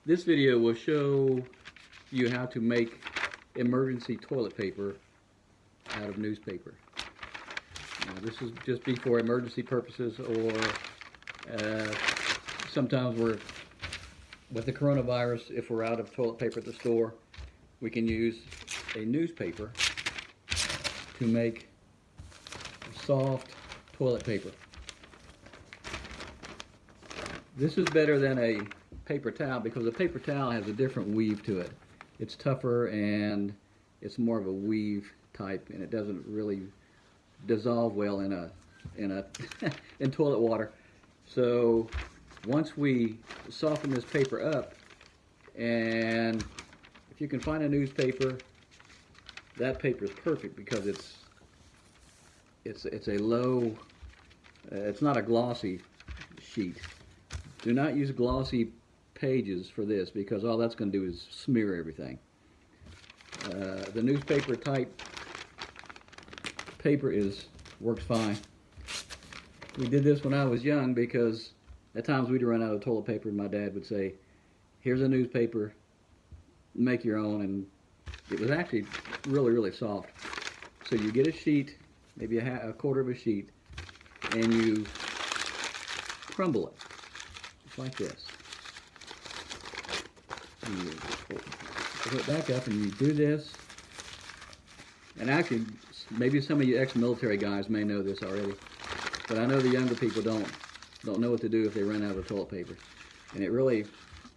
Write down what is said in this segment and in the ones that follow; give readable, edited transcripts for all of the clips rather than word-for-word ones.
This video will show you how to make emergency toilet paper out of newspaper. Now, this is just be for emergency purposes, or sometimes with the coronavirus, if we're out of toilet paper at the store, we can use a newspaper to make soft toilet paper. This is better than a paper towel because a paper towel has a different weave to it. It's tougher and it's more of a weave type, and it doesn't really dissolve well in in toilet water. So once we soften this paper up, and if you can find a newspaper, that paper is perfect because it's a low, it's not a glossy sheet. Do not use glossy pages for this because all that's going to do is smear everything. The newspaper type paper works fine. We did this when I was young because at times we'd run out of toilet paper and my dad would say, here's a newspaper, make your own, and it was actually really, really soft. So you get a sheet, maybe a quarter of a sheet, and you crumble it, just like this. And you pull it back up and you do this. And actually, maybe some of you ex-military guys may know this already, but I know the younger people don't know what to do if they run out of toilet paper. And it really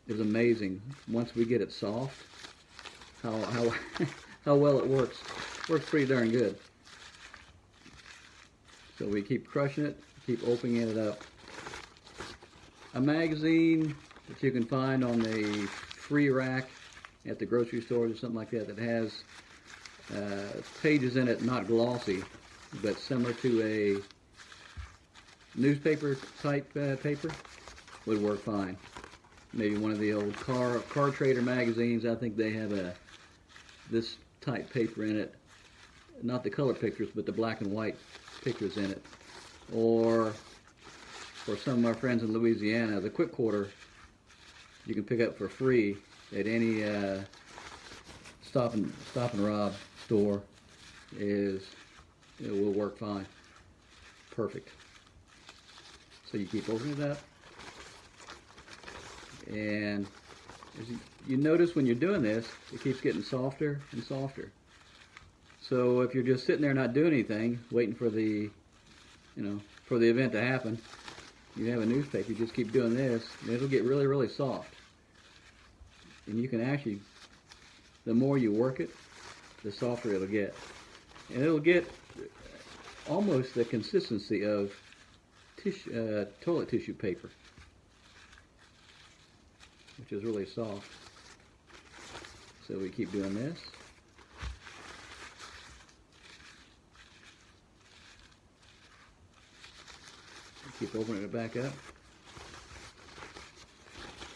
is amazing once we get it soft, how how well it works. Works pretty darn good. So we keep crushing it, keep opening it up. A magazine that you can find on the free rack at the grocery stores or something like that that has pages in it, not glossy, but similar to a newspaper type paper, would work fine. Maybe one of the old car trader magazines, I think they have this type paper in it, not the color pictures, but the black and white pictures in it. Or for some of our friends in Louisiana, the quick quarter you can pick up for free at any stop and rob store it will work fine. Perfect. So you keep opening it up, and as you notice when you're doing this, it keeps getting softer and softer. So if you're just sitting there not doing anything, waiting for the event to happen, you have a newspaper, you just keep doing this, and it'll get really, really soft. And you can actually, the more you work it, the softer it'll get. And it'll get almost the consistency of toilet tissue paper, which is really soft. So we keep doing this. Keep opening it back up.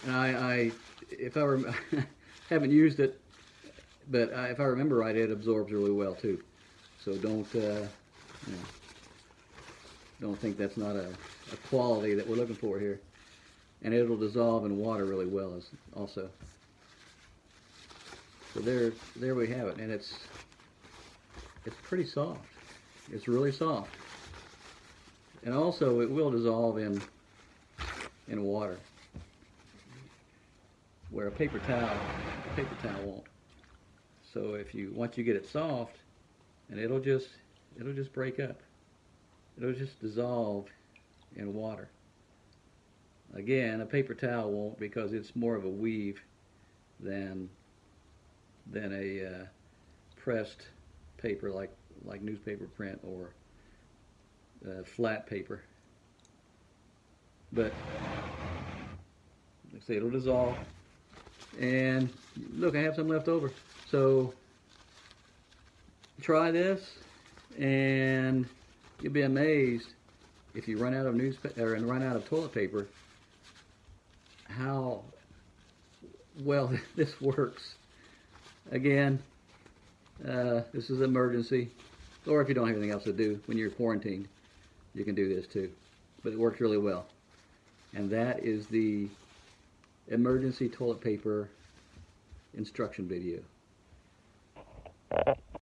And if I haven't used it, but if I remember right, it absorbs really well too. So don't think that's not a quality that we're looking for here. And it'll dissolve in water really well also. So there we have it, and it's pretty soft. It's really soft. And also it will dissolve in water, where a paper towel won't. So once you get it soft, and it'll just break up. It'll just dissolve in water. Again, a paper towel won't because it's more of a weave than a pressed paper like newspaper print or flat paper. But like I say, it'll dissolve. And look, I have some left over. So try this, and you'll be amazed if you run out of run out of toilet paper, how well this works. Again, this is an emergency, or if you don't have anything else to do when you're quarantined, you can do this too. But it works really well. And that is the emergency toilet paper instruction video.